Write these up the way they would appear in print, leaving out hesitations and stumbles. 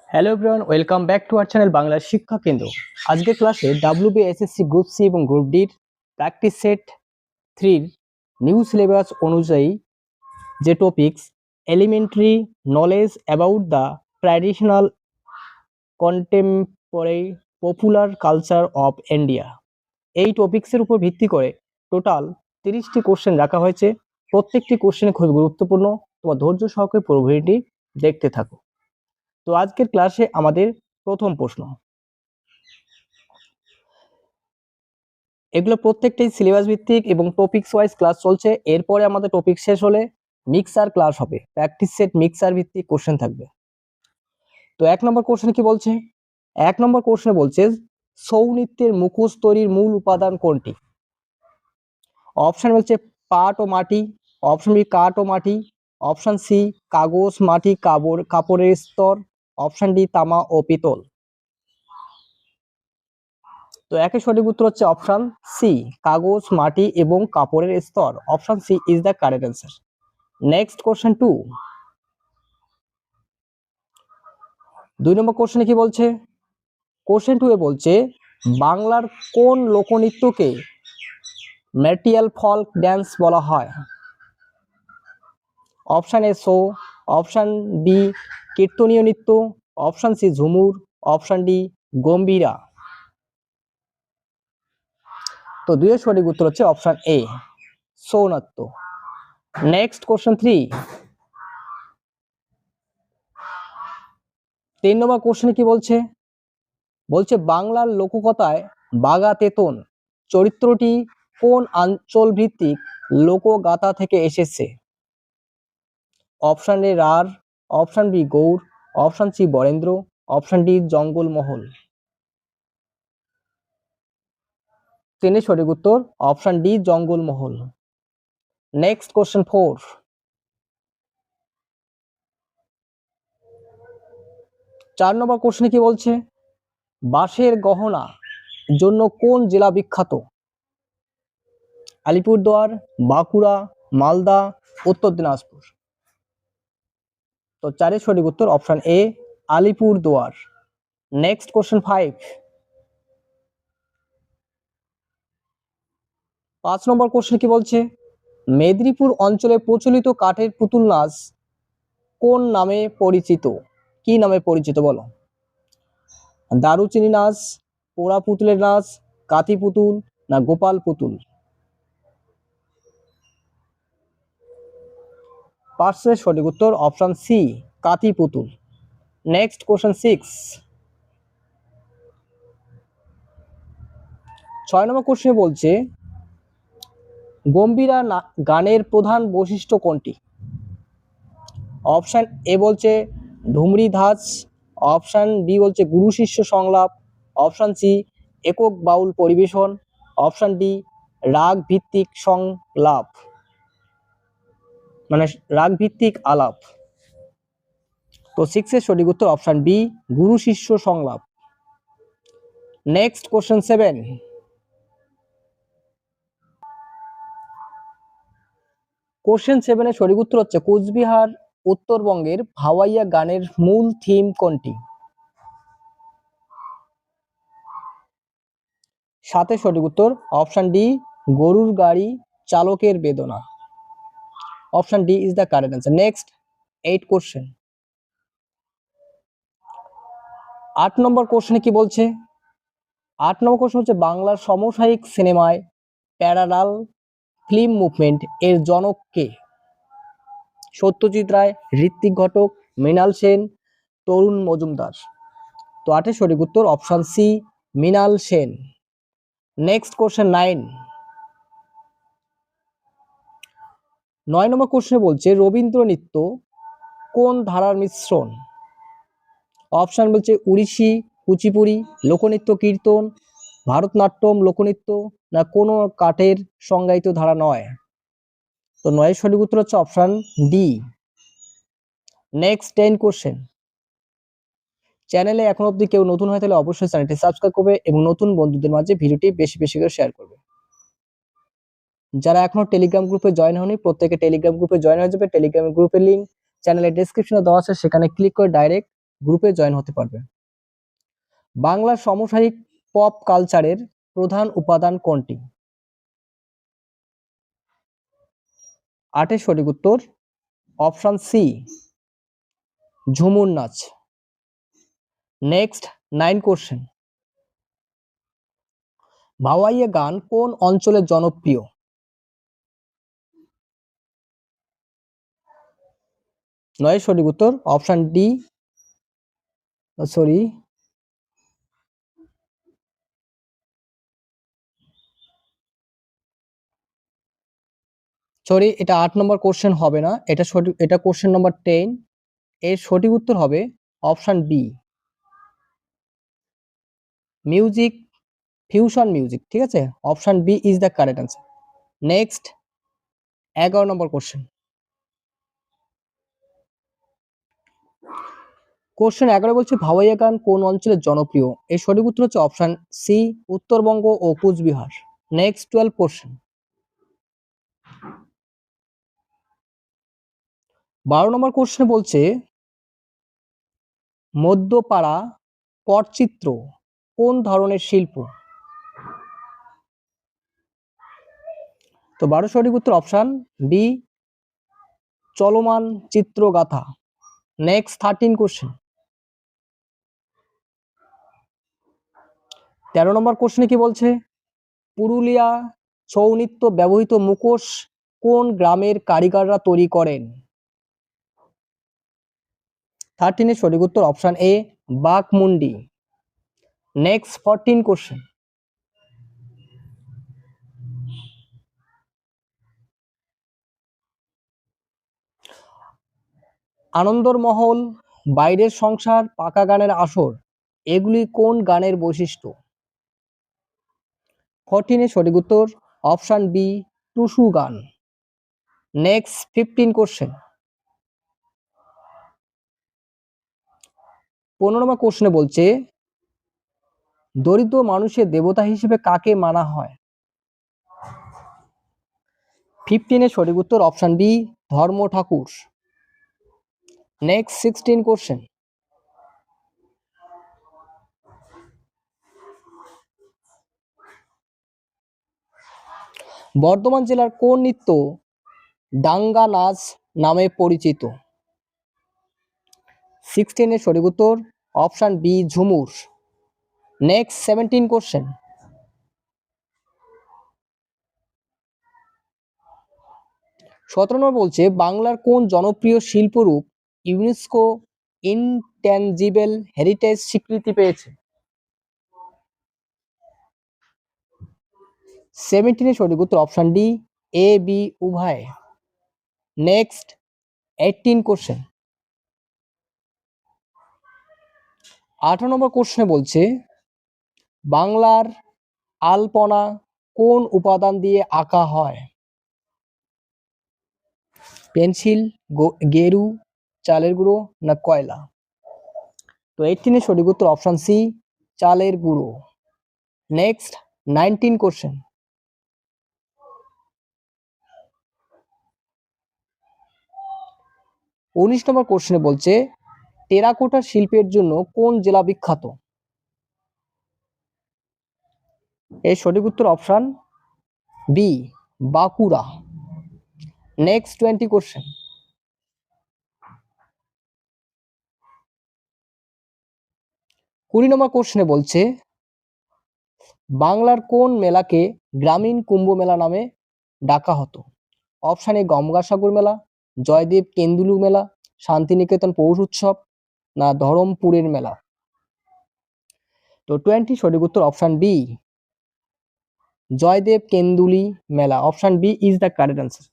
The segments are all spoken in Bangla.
Hello everyone, welcome back to our channel Bangla শিক্ষা কেন্দ্র। আজকে ক্লাসে ডাব্লিউবিএসএসসি গ্রুপ সি এবং গ্রুপ ডির প্র্যাকটিস সেট 3 নিউ সিলেবাস অনুযায়ী যে topics elementary knowledge about the traditional contemporary popular culture of India, এই টপিক্সের উপর ভিত্তি করে টোটাল 30টি কোশ্চেন রাখা হয়েছে। প্রত্যেকটি কোশ্চেনে খুব গুরুত্বপূর্ণ। তোমার ধৈর্য সহকারে পুরো ভিডিওটি দেখতে থাকো। তো আজকের ক্লাসে আমাদের প্রথম প্রশ্ন, এগুলো প্রত্যেকটাই সিলেবাস ভিত্তিক এবং টপিকস ওয়াইজ ক্লাস চলছে। এরপরে আমাদের টপিক শেষ হলে মিক্সার ক্লাস হবে, প্র্যাকটিস সেট মিক্সার ভিত্তিক কোশ্চেন থাকবে। তো এক নম্বর কোশ্চেন কি বলছে? এক নম্বর কোশ্চেনে বলছে ছৌ নৃত্যের মুখোশ তৈরির মূল উপাদান কোনটি? অপশন বলছে পাট ও মাটি, অপশন বি কাঠ ও মাটি, অপশন সি কাগজ মাটি কাপড়ের স্তর, অপশন ডি তামা ও পিতল। তো একই সঠিক উত্তর হচ্ছে অপশন সি, কাগজ মাটি এবং কাপড়ের স্তর। Option c is the correct answer. Next question 2, 2 নম্বর কোশ্চেনে কি বলছে? কোশ্চেন 2 এ বলছে বাংলার কোন লোকনৃত্যকে ম্যাটিয়াল ফোক ড্যান্স বলা হয়? অপশন এ শো, অপশন বি কীর্তনীয় নৃত্য, option C Jhumur, option D Gambhira. তো দুইয়ের সঠিক উত্তর হচ্ছে অপশন এ, ছৌ নৃত্য। নেক্সট কোশ্চেন 3, 3 নম্বর কোশ্চেনে কি বলছে? বলছে বাংলার লোককথায় বাঘা তেতন চরিত্রটি কোন অঞ্চল ভিত্তিক লোকগাথা থেকে এসেছে? Option a Rarh, option b Gaur, option c Barendra, option d Jangalmahal. তিনের সঠিক উত্তর option d Jangalmahal. Next question 4, 4 নম্বর কোশ্চেনে কি বলছে? বাঁশের গহনা জন্য কোন জেলা বিখ্যাত? আলিপুরদুয়ার, বাঁকুড়া, মালদা, উত্তর দিনাজপুর। তো 4 এর সঠিক উত্তর অপশন এ, আলিপুরদুয়ার। নেক্সট কোশ্চেন 5, 5 নম্বর কোশ্চেন কি বলছে? মেদিনীপুর অঞ্চলে প্রচলিত কাঠের পুতুল নাচ কোন নামে পরিচিত? কি নামে পরিচিত বলো? দারুচিনি নাচ, পোড়া পুতুলের নাচ, কাতি পুতুল না গোপাল পুতুল? 5 এর সঠিক উত্তর অপশন সি, কাতি পুতুল। নেক্সট কোশ্চেন 6, 6 নম্বর কোশ্চেন বলছে গম্ভীরা গানের প্রধান বৈশিষ্ট্য কোনটি? অপশন এ বলছে ঢুমরি ধাঁচ, অপশন বি বলছে গুরু শিষ্য সংলাপ, অপশন সি একক বাউল পরিবেশন, অপশন ডি রাগ ভিত্তিক সংলাপ মানে রাগ ভিত্তিক আলাপ। তো 6 এর সঠিক উত্তর অপশন বি, গুরু শিষ্য সংলাপ। নেক্সট কোশ্চেন 7, কোশ্চেন 7 এর সঠিক উত্তর হচ্ছে কোচবিহার উত্তরবঙ্গের ভাওয়াইয়া গানের মূল থিম কোনটি? 7 এর সঠিক উত্তর অপশন ডি, গরুর গাড়ি চালকের বেদনা। Option D is the correct answer. Next 8 question, 8 নম্বর কোশ্চেনে কি বলছে? 8 নম্বর কোশ্চেন হচ্ছে বাংলার সমসাময়িক সিনেমায় প্যারালাল ফিল্ম মুভমেন্ট এর জনক কে? সত্যজিৎ রায়, ঋত্বিক ঘটক, মৃণাল সেন, তরুণ মজুমদার। তো 8 এর সঠিক উত্তর option c, Mrinal Sen. Next question 9, 9 নম্বর কোশ্চেনে বলছে রবীন্দ্র নৃত্য কোন ধারার মিশ্রণ? অপশন বলছে উড়িষ্যি, কুচিপুড়ি, লোকনৃত্য কীর্তন, ভারতনাট্যম লোকনৃত্য না কোনো কাঠের সংজ্ঞায়িত ধারা নয়। তো 9 এর সঠিক উত্তর হচ্ছে অপশন ডি। নেক্সট 10 কোশ্চেন, চ্যানেলে এখন অবধি কেউ নতুন হয়ে তাহলে অবশ্যই চ্যানেলটি সাবস্ক্রাইব করবে এবং নতুন বন্ধুদের মাঝে ভিডিওটি বেশি বেশি করে শেয়ার করবে। যারা এখনো টেলিগ্রাম গ্রুপে জয়েন হয়নি প্রত্যেকে টেলিগ্রাম গ্রুপে জয়েন হয়ে যাবে। টেলিগ্রাম গ্রুপের লিংক চ্যানেলের ডেসক্রিপশনে দেওয়া আছে, সেখানে ক্লিক করে ডাইরেক্ট গ্রুপে জয়েন হতে পারবে। বাংলার সমসাময়িক পপ কালচারের প্রধান উপাদান কোনটি? 8 সঠিক উত্তর অপশন সি, ঝুমুর নাচ। নেক্সট 9 কোশ্চেন, ভাওয়াইয়া গান কোন অঞ্চলের জনপ্রিয়? 9 সঠিক উত্তর অপশন ডি, সরি এটা 8 নম্বর কোশ্চেন হবে না, এটা কোশ্চেন নম্বর 10। এর সঠিক উত্তর হবে option b, music, fusion music. ঠিক আছে, option b is the correct answer. Next 11 নম্বর কোশ্চেন, কোশ্চেন 11 বলছে ভাওয়াইয়া গান কোন অঞ্চলের জনপ্রিয়? এর সঠিক উত্তর হচ্ছে অপশন সি, উত্তরবঙ্গ ও কুচবিহার। নেক্সট 12 কোশ্চেন, 12 নম্বর কোশ্চেন বলছে মধ্যপাড়া পটচিত্র কোন ধরনের শিল্প? তো 12 সঠিক উত্তর অপশন বি, চলমান চিত্রগাথা। নেক্সট 13 কোশ্চেন, 13 নম্বর কোশ্চেনে কি বলছে পুরুলিয়া ছৌ নৃত্য ব্যবহৃত মুখোশ কোন গ্রামের কারিগররা তৈরি করেন? 13 এর সঠিক উত্তর অপশন এ, বাঘমুন্ডি। নেক্সট 14 কোশ্চেন, আনন্দর মহল, বাইরের সংসার, পাকা গানের আসর এগুলি কোন গানের বৈশিষ্ট্য? 14 এর সঠিক উত্তর অপশন বি, টুসু গান। নেক্সট 15 কোশ্চেন, 15 নম্বর কোশ্চেনে বলছে দরিদ্র মানুষের দেবতা হিসেবে কাকে মানা হয়? 15 এর সঠিক উত্তর অপশন বি, ধর্ম ঠাকুর। নেক্সট 16 কোশ্চেন, বর্ধমান জেলার কোন নৃত্য ডাঙ্গা নাচ নামে পরিচিত? 16 এর সঠিক উত্তর অপশন বি, ঝুমুর। নেক্সট 17 কোশ্চেন, নম্বর বলছে বাংলার কোন জনপ্রিয় শিল্পরূপ ইউনেস্কো ইনট্যানজিবল হেরিটেজ স্বীকৃতি পেয়েছে? 17 এর সঠিক উত্তর অপশন ডি, এ বি উভয়। নেক্সট 18 কোশ্চেন, 18 নম্বর কোশ্চেনে বলছে বাংলার আলপনা কোন উপাদান দিয়ে আঁকা হয়? পেন্সিল, গেরু, চালের গুঁড়ো না কয়লা? তো 18 এর সঠিক উত্তর অপশন সি, চালের গুঁড়ো। নেক্সট 19 কোশ্চেন, উনিশ নম্বর কোশ্চেনে বলছে টেরাকোটা শিল্পের জন্য কোন জেলা বিখ্যাত? এর সঠিক উত্তর option b, Bankura. Next 20 question, 20 নম্বর কোশ্চেনে বলছে বাংলার কোন মেলাকে গ্রামীণ কুম্ভ মেলা নামে ডাকা হতো? অপশন এ গঙ্গাসাগর মেলা, জয়দেব কেন্দুলু মেলা, শান্তিনিকেতন পৌষ উৎসব না ধরমপুরের মেলা? তো 20 সঠিক উত্তর অপশন বি, জয়দেব কেন্দুলি মেলা। Option b is the correct answer.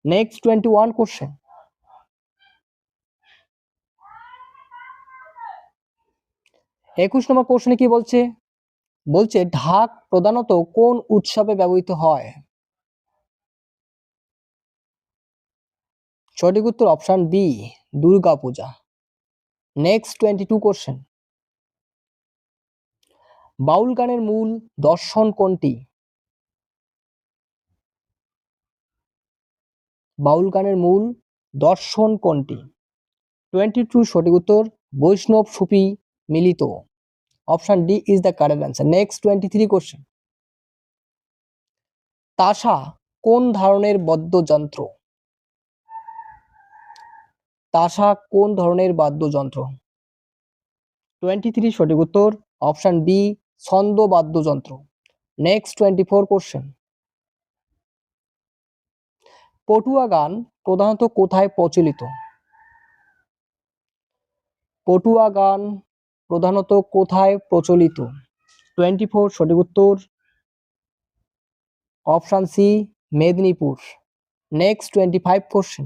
Next 21 question, 21 নম্বর কোশ্চেনে কি বলছে ঢাক প্রধানত কোন উৎসবে ব্যবহৃত হয়? সঠিক উত্তর অপশন বি, দুর্গা পূজা। নেক্সট 22 কোশ্চেন, বাউল গানের মূল দর্শন কোনটি? বাউল গানের মূল দর্শন কোনটি? 22 সঠিক উত্তর বৈষ্ণব সুফি মিলিত। Option D is the correct answer. Next 23 question. তাসা কোন ধরনের বাদ্যযন্ত্র? তাসা কোন ধরনের বাদ্যযন্ত্র? 23 সঠিক উত্তর অপশন বি, ছন্দ বাদ্যযন্ত্র। Next 24 question. পটুয়া গান প্রধানত কোথায় প্রচলিত? পটুয়া গান প্রধানত কোথায় প্রচলিত? 24 সঠিক উত্তর option c, Medinipur. Next 25 question.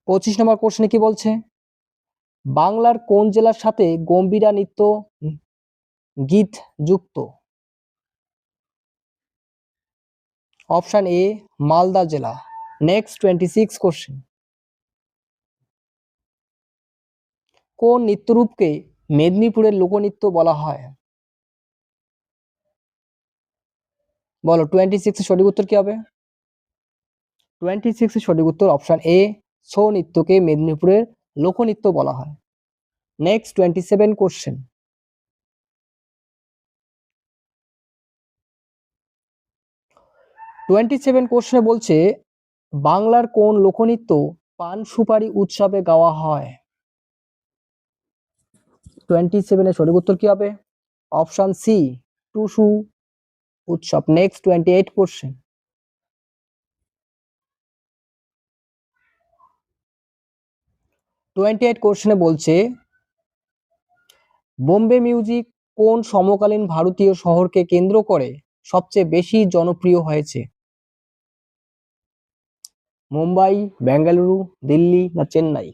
25 নম্বর কোশ্চেনে কি বলছে? বাংলার কোন জেলার সাথে গম্ভীরা নৃত্য গীত যুক্ত? অপশন এ, মালদা জেলা। Next 26 question. কোন নৃত্যরূপকে মেদিনীপুরের লোকনৃত্য বলা হয়? বলো 26 এর সঠিক উত্তর কি হবে? 26 এর সঠিক উত্তর অপশন এ, ছৌ নৃত্যকে মেদিনীপুরের লোকনৃত্য বলা হয়। Next 27 question. 27 কোশ্চেনে বলছে বাংলার কোন লোকনৃত্য পান সুপারি উৎসবে গাওয়া হয়? 27 এর সঠিক উত্তর কি হবে? অপশন সি, টুসু উৎসব। Next 28 question. 28 কোশ্চেনে বলছে বোম্বে মিউজিক কোন সমকালীন ভারতীয় শহরকে কেন্দ্র করে সবচেয়ে বেশি জনপ্রিয় হয়েছে? মুম্বাই, বেঙ্গালুরু, দিল্লি না চেন্নাই?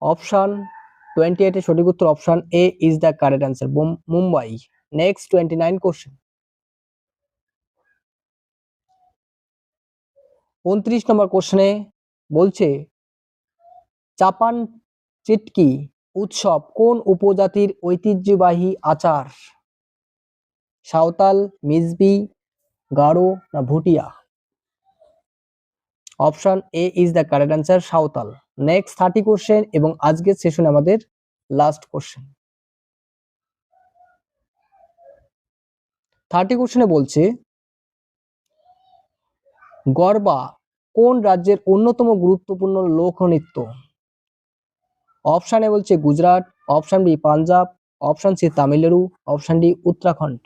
অপশন 28 এর সঠিক উত্তর option a is the correct answer, Mumbai. Next 29 question. 29 নম্বর কোশ্চেনে বলছে চাপান চিটকি উৎসব কোন উপজাতির ঐতিহ্যবাহী আচার? সাঁওতাল, মিজবি, গারো না Bhutia? Option a is the correct answer, Santhal. Next 30 question এবং আজকের সেশনে আমাদের লাস্ট কোশ্চেন। 30 কোশ্চেনে বলছে গরবা কোন রাজ্যের অন্যতম গুরুত্বপূর্ণ লোকনৃত্য? অপশন এ বলছে Gujarat, option b Punjab, option c Tamil Nadu, option d Uttarakhand.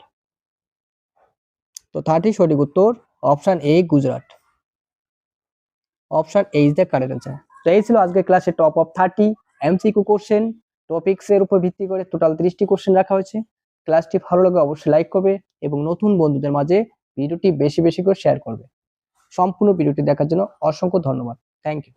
তো 30 সঠিক উত্তর option a Gujarat. Option a is the correct answer. তো এই ছিল আজকের ক্লাসে top of 30 MCQ question. Topics এর উপর ভিত্তি করে টোটাল 30টি কোশ্চেন রাখা হয়েছে। ক্লাসটি ভালো লাগলে অবশ্যই লাইক করবে এবং নতুন বন্ধুদের মাঝে ভিডিওটি বেশি বেশি করে শেয়ার করবে। সম্পূর্ণ ভিডিওটি দেখার জন্য অসংখ্য ধন্যবাদ। Thank you.